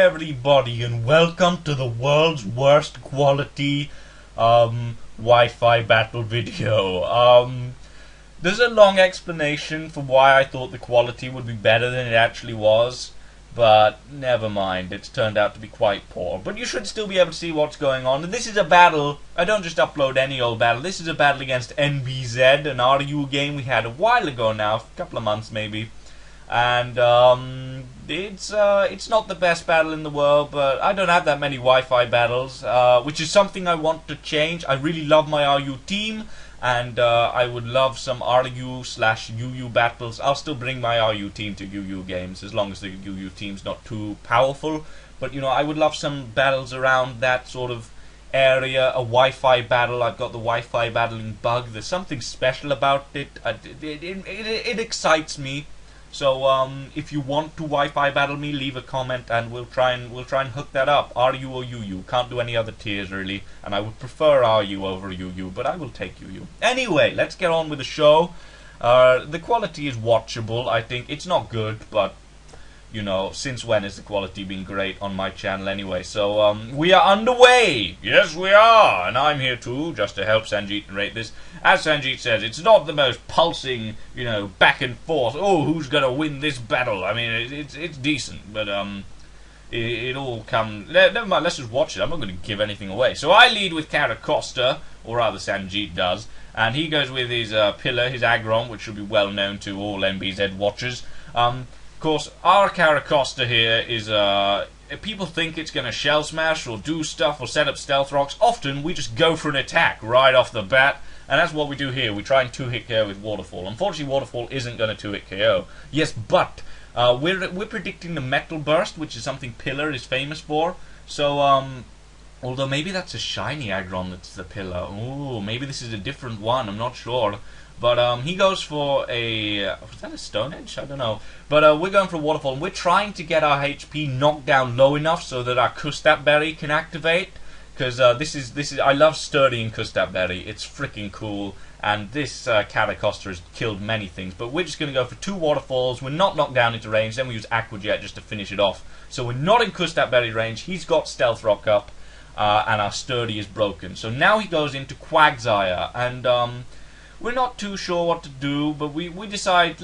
everybody, and welcome to the world's worst quality Wi-Fi battle video. There's a long explanation for why I thought the quality would be better than it actually was, but never mind, it's turned out to be quite poor. But you should still be able to see what's going on. And this is a battle, I don't just upload any old battle, this is a battle against NBZ, an RU game we had a while ago now, a couple of months maybe. And it's not the best battle in the world, but I don't have that many Wi-Fi battles, which is something I want to change. I really love my RU team, and I would love some RU/UU battles. I'll still bring my RU team to UU games, as long as the UU team's not too powerful. But, you know, I would love some battles around that sort of area, a Wi-Fi battle. I've got the Wi-Fi battling bug. There's something special about it. It excites me. So if you want to Wi-Fi battle me, leave a comment and we'll try and hook that up. RU or UU. Can't do any other tiers really, and I would prefer RU over UU, but I will take UU. Anyway, let's get on with the show. The quality is watchable. I think it's not good, but you know, since when has the quality been great on my channel anyway? So we are underway. Yes, we are, and I'm here too, just to help Sanjit narrate this. As Sanjit says, it's not the most pulsing, you know, back and forth. Oh, who's gonna win this battle? I mean, it's decent, but it all comes. Never mind. Let's just watch it. I'm not going to give anything away. So I lead with Caracosta, or rather Sanjit does, and he goes with his pillar, his Agron, which should be well known to all NBZ watchers. Of course, our Caracosta here is, if people think it's going to shell smash or do stuff or set up stealth rocks, often we just go for an attack right off the bat, and that's what we do here. We try and 2-hit KO with Waterfall. Unfortunately, Waterfall isn't going to 2-hit KO. Yes, but we're predicting the Metal Burst, which is something Pillar is famous for. So, although maybe that's a shiny Agron that's the Pillar. Ooh, maybe this is a different one, I'm not sure. But he goes for a... was that a Stone Edge? I don't know. But we're going for a Waterfall, and we're trying to get our HP knocked down low enough so that our Kustat Berry can activate. Because this is I love Sturdy and Kustat Berry. It's freaking cool. And this Caracosta has killed many things. But we're just going to go for 2 Waterfalls. We're not knocked down into range. Then we use Aqua Jet just to finish it off. So we're not in Kustat Berry range. He's got Stealth Rock up. And our Sturdy is broken. So now he goes into Quagsire. And... we're not too sure what to do, but we decide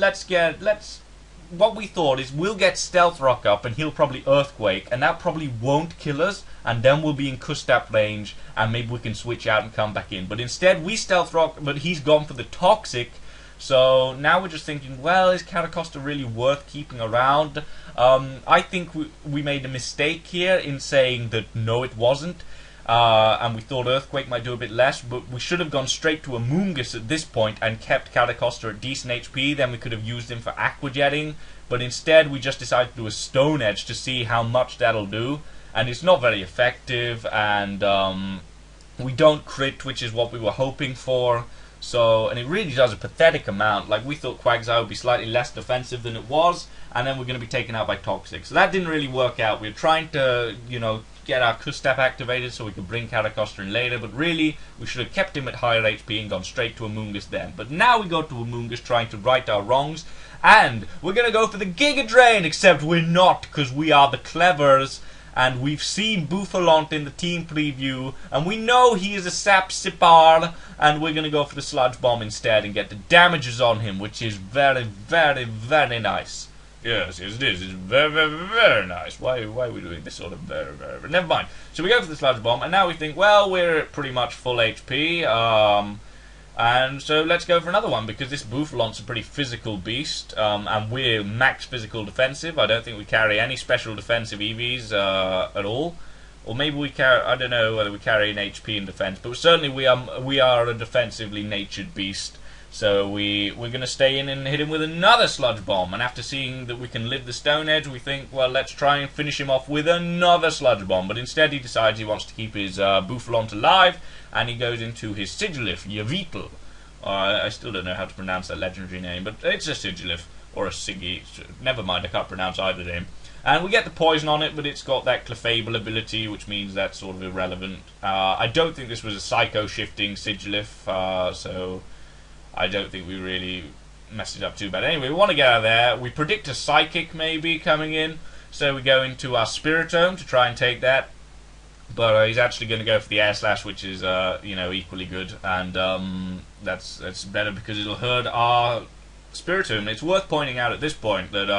what we thought is we'll get Stealth Rock up and he'll probably Earthquake, and that probably won't kill us, and then we'll be in Kustat range and maybe we can switch out and come back in. But instead we Stealth Rock, but he's gone for the Toxic, so now we're just thinking, well, is Caracosta really worth keeping around? I think we made a mistake here in saying that no, it wasn't. And we thought Earthquake might do a bit less, but we should have gone straight to a Moongus at this point and kept Caracosta at decent HP. Then we could have used him for Aqua Jetting, but instead we just decided to do a Stone Edge to see how much that'll do, and it's not very effective, and we don't crit, which is what we were hoping for. So, and it really does a pathetic amount. Like, we thought Quagsire would be slightly less defensive than it was, and then we're going to be taken out by Toxic. So that didn't really work out. We were trying to, you know, get our Kustat activated so we could bring Caracosta in later, but really, we should have kept him at higher HP and gone straight to a Moongus then. But now we go to a Moongus trying to right our wrongs, and we're going to go for the Giga Drain, except we're not, because we are the clevers. And we've seen Bouffalante in the team preview, and we know he is a Sap Sipar, and we're going to go for the Sludge Bomb instead and get the damages on him, which is very, very, very nice. Yes, it is. It's very, very, very nice. Why are we doing this sort of very, very, very... Never mind. So we go for the Sludge Bomb, and now we think, well, we're at pretty much full HP, and so let's go for another one, because this Bouffalante's a pretty physical beast, and we're max physical defensive. I don't think we carry any special defensive EVs at all. Or maybe we carry, I don't know whether we carry an HP in defense, but certainly we are a defensively natured beast. So we're going to stay in and hit him with another Sludge Bomb, and after seeing that we can live the Stone Edge, we think, well, let's try and finish him off with another Sludge Bomb. But instead he decides he wants to keep his Bouffalante alive, and he goes into his Sigilif, Yavitl. I still don't know how to pronounce that legendary name, but it's a Sigilif, or a Siggy. Never mind, I can't pronounce either name. And we get the poison on it, but it's got that Clefable ability, which means that's sort of irrelevant. I don't think this was a Psycho-shifting Sigilif, so I don't think we really messed it up too bad. Anyway, we want to get out of there. We predict a Psychic maybe coming in, So we go into our Spiritome to try and take that. But he's actually going to go for the Air Slash, which is equally good, and that's better because it'll hurt our Spiritomb. It's worth pointing out at this point that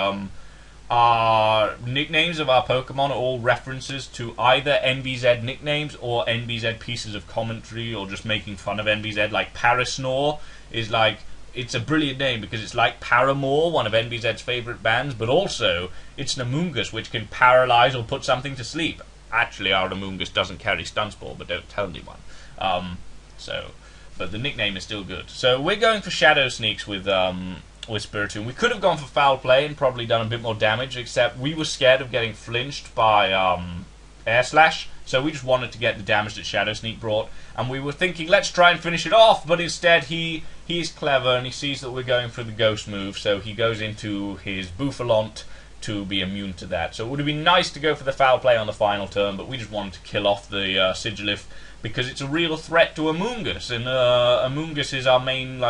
our nicknames of our Pokemon are all references to either NBZ nicknames or NBZ pieces of commentary or just making fun of NBZ. Like Parasnore is like, it's a brilliant name because it's like Paramore, one of NBZ's favourite bands, but also it's an Amoonguss which can paralyze or put something to sleep. Actually, our Amoonguss doesn't carry Stun Spore, but don't tell anyone. But the nickname is still good. So we're going for Shadow Sneaks with Spiritomb. We could have gone for Foul Play and probably done a bit more damage, except we were scared of getting flinched by Air Slash, so we just wanted to get the damage that Shadow Sneak brought, and we were thinking, let's try and finish it off, but instead he's clever, and he sees that we're going for the Ghost move, so he goes into his Bouffalante to be immune to that. So it would have been nice to go for the Foul Play on the final turn, but we just wanted to kill off the Sigilif because it's a real threat to Amoonguss, and Amoonguss is our main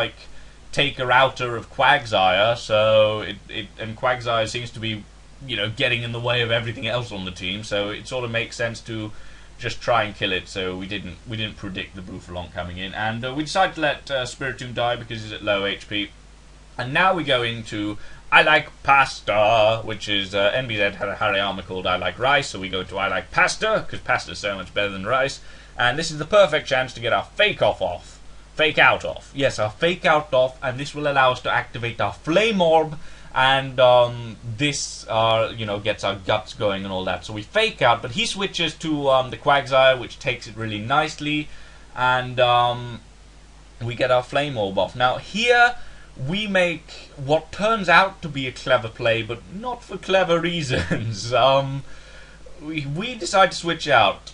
taker-outer of Quagsire, so and Quagsire seems to be getting in the way of everything else on the team, so it sort of makes sense to just try and kill it. So we didn't predict the Bouffalante coming in, and we decided to let Spiritomb die because he's at low HP. And now we go into I Like Pasta, which is NBZ had a Hariyama called I Like Rice, so we go to I Like Pasta because pasta is so much better than rice, and this is the perfect chance to get our Fake Out off. Yes, our Fake Out off, and this will allow us to activate our Flame Orb, and this gets our guts going and all that. So we Fake Out, but he switches to the Quagsire, which takes it really nicely, and we get our Flame Orb off. Now here we make what turns out to be a clever play, but not for clever reasons. We decide to switch out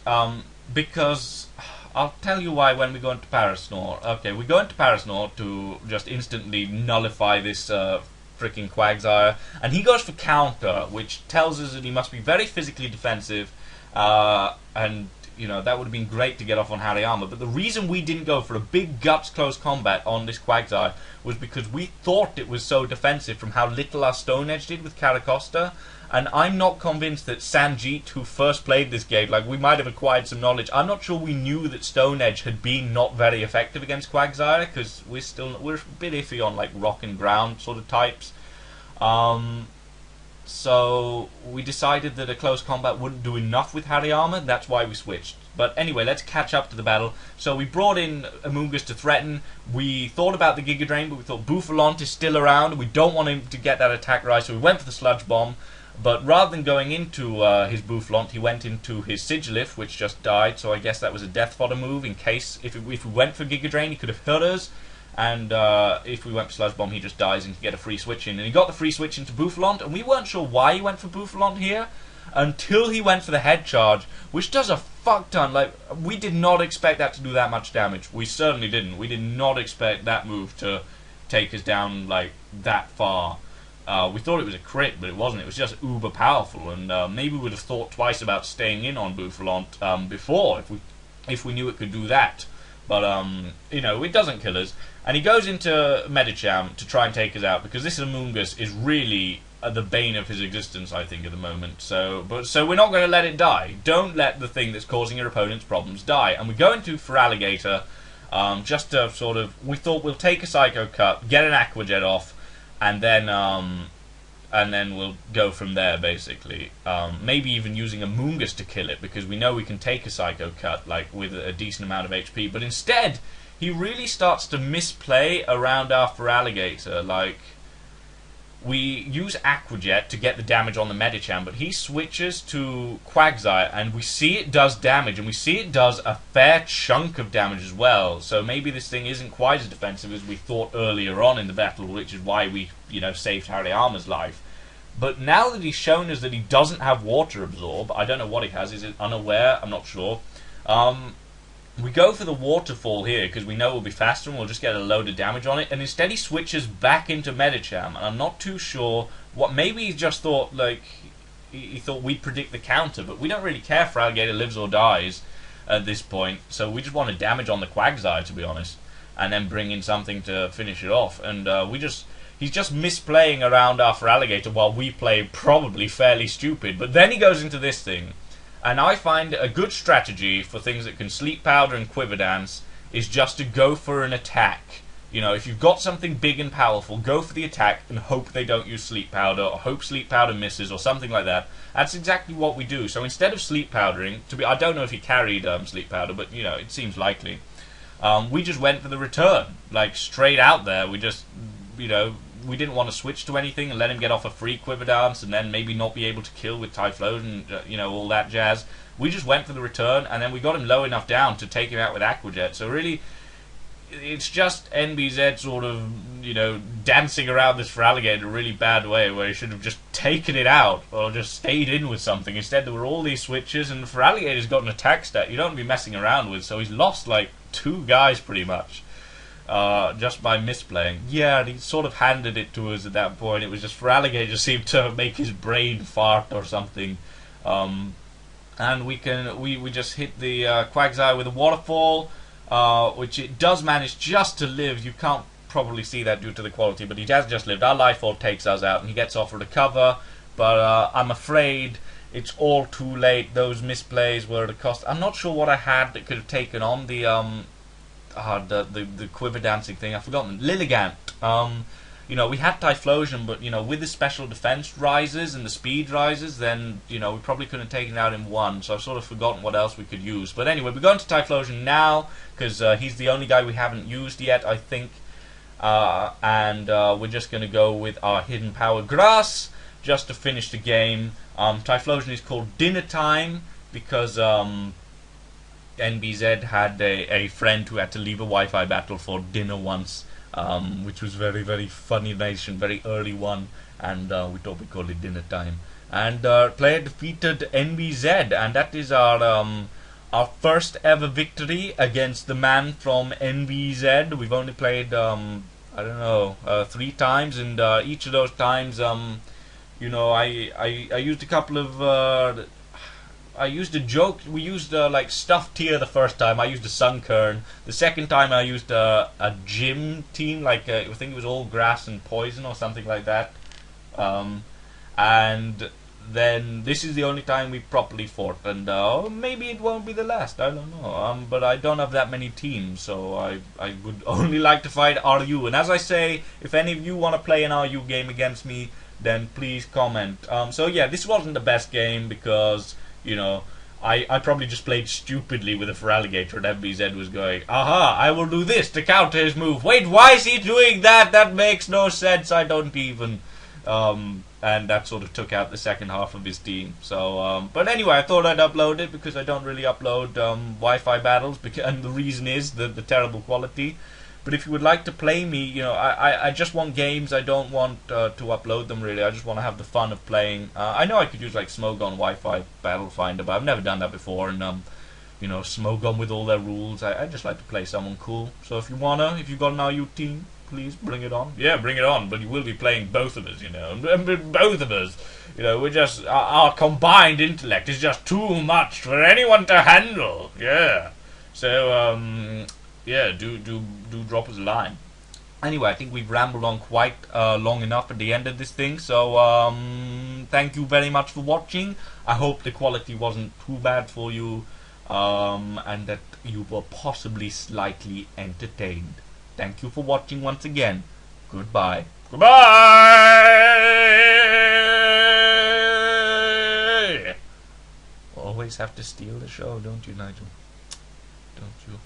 because I'll tell you why when we go into Parasnore. Okay, we go into Parasnore to just instantly nullify this freaking Quagsire, and he goes for Counter, which tells us that he must be very physically defensive, and that would have been great to get off on Hariyama, but the reason we didn't go for a big Guts close combat on this Quagsire was because we thought it was so defensive from how little our Stone Edge did with Caracosta, and I'm not convinced that Sanjit, who first played this game, we might have acquired some knowledge. I'm not sure we knew that Stone Edge had been not very effective against Quagsire, because we're a bit iffy on rock and ground sort of types. So we decided that a close combat wouldn't do enough with Hariyama, that's why we switched. But anyway, let's catch up to the battle. So we brought in Amoonguss to threaten. We thought about the Giga Drain, but we thought Bouffalante is still around. We don't want him to get that attack right, so we went for the Sludge Bomb. But rather than going into his Bouffalante, he went into his Sigilif, which just died, so I guess that was a Death Fodder move in case, if we went for Giga Drain, he could have hurt us. And if we went for Sludge Bomb, he just dies and can get a free switch in. And he got the free switch into Bouffalante, and we weren't sure why he went for Bouffalante here until he went for the Head Charge, which does a fuck ton. We did not expect that to do that much damage. We certainly didn't. We did not expect that move to take us down that far. We thought it was a crit, but it wasn't. It was just uber powerful, and maybe we would have thought twice about staying in on Bouffalante before if we knew it could do that. But it doesn't kill us. And he goes into Medicham to try and take us out, because this Amoonguss is really the bane of his existence, I think, at the moment. So we're not going to let it die. Don't let the thing that's causing your opponent's problems die. And we go into Feraligatr, just to sort of, we thought we'll take a Psycho Cut, get an Aqua Jet off, and then we'll go from there, basically. Maybe even using a Amoonguss to kill it, because we know we can take a Psycho Cut, with a decent amount of HP. But instead, he really starts to misplay around our Feraligatr. We use Aqua Jet to get the damage on the Medicham, but he switches to Quagsire, and we see it does damage, and we see it does a fair chunk of damage as well. So maybe this thing isn't quite as defensive as we thought earlier on in the battle, which is why we, saved Hariyama's life. But now that he's shown us that he doesn't have Water Absorb, I don't know what he has, is it Unaware? I'm not sure. We go for the Waterfall here because we know we'll be faster and we'll just get a load of damage on it, and instead he switches back into Medicham, and I'm not too sure what. Maybe he just thought he thought we'd predict the counter, but we don't really care if Feraligatr lives or dies at this point, so we just want to damage on the Quagsire, to be honest, and then bring in something to finish it off. And He's just misplaying around our Feraligatr while we play probably fairly stupid. But then he goes into this thing. And I find a good strategy for things that can Sleep Powder and Quiver Dance is just to go for an attack. You know, if you've got something big and powerful, go for the attack and hope they don't use Sleep Powder, or hope Sleep Powder misses, or something like that. That's exactly what we do. So instead of Sleep Powdering, I don't know if he carried Sleep Powder, but, you know, it seems likely. We just went for the return, like, straight out there. We just, you know, we didn't want to switch to anything and let him get off a free Quiver Dance and then maybe not be able to kill with Typhlosion, you know, all that jazz. We just went for the return, and then we got him low enough down to take him out with Aqua Jet. So really, it's just NBZ sort of, you know, dancing around this Feraligatr in a really bad way, where he should have just taken it out or just stayed in with something. Instead, there were all these switches, and the Feraligatr's got an attack stat you don't want to be messing around with, so he's lost like 2 guys pretty much just by misplaying. Yeah, he sort of handed it to us at that point. It was just Feraligatr seemed to make his brain fart or something. And we just hit the Quagsire with a Waterfall, which it does manage just to live. You can't probably see that due to the quality, but he has just lived. Our Life Orb takes us out, and he gets off a recover, but I'm afraid it's all too late. Those misplays were at a cost. I'm not sure what I had that could have taken on the Quiver Dancing thing. I've forgotten. Lilligant. You know, we had Typhlosion, but, you know, with the special defense rises and the speed rises, then, you know, we probably couldn't have taken it out in one, so I've sort of forgotten what else we could use. But anyway, we're going to Typhlosion now, because he's the only guy we haven't used yet, I think. And we're just going to go with our Hidden Power Grass, just to finish the game. Typhlosion is called Dinner Time, because NBZ had a friend who had to leave a Wi-Fi battle for dinner once. Which was very, very funny nation, very early one, and we thought we called it Dinner Time. And player defeated NBZ, and that is our first ever victory against the man from NBZ. We've only played I don't know 3 times, and each of those times you know, I used a couple of I used a joke. We used like Stuffed Tear the first time. I used a Sunkern. The second time I used a gym team, like I think it was all grass and poison or something like that. And then this is the only time we properly fought, and maybe it won't be the last. I don't know. But I don't have that many teams, so I would only like to fight RU. And as I say, if any of you want to play an RU game against me, then please comment. So yeah, this wasn't the best game because, you know, I probably just played stupidly with a Feraligatr, and MBZ was going, aha, I will do this to counter his move. Wait, why is he doing that? That makes no sense. I don't even. And that sort of took out the second half of his team. So, but anyway, I thought I'd upload it because I don't really upload Wi-Fi battles, and the reason is the terrible quality. But if you would like to play me, you know, I just want games. I don't want to upload them, really. I just want to have the fun of playing. I know I could use, like, Smogon Wi-Fi Battle Finder, but I've never done that before. And, you know, Smogon with all their rules. I just like to play someone cool. So if you wanna, if you've got an RU team, please bring it on. Yeah, bring it on. But you will be playing both of us, you know. And both of us, you know, we're just... Our combined intellect is just too much for anyone to handle. Yeah. So, yeah, do drop us a line. Anyway, I think we've rambled on quite long enough at the end of this thing, so thank you very much for watching. I hope the quality wasn't too bad for you, and that you were possibly slightly entertained. Thank you for watching once again. Goodbye. Goodbye! Always have to steal the show, don't you, Nigel? Don't you?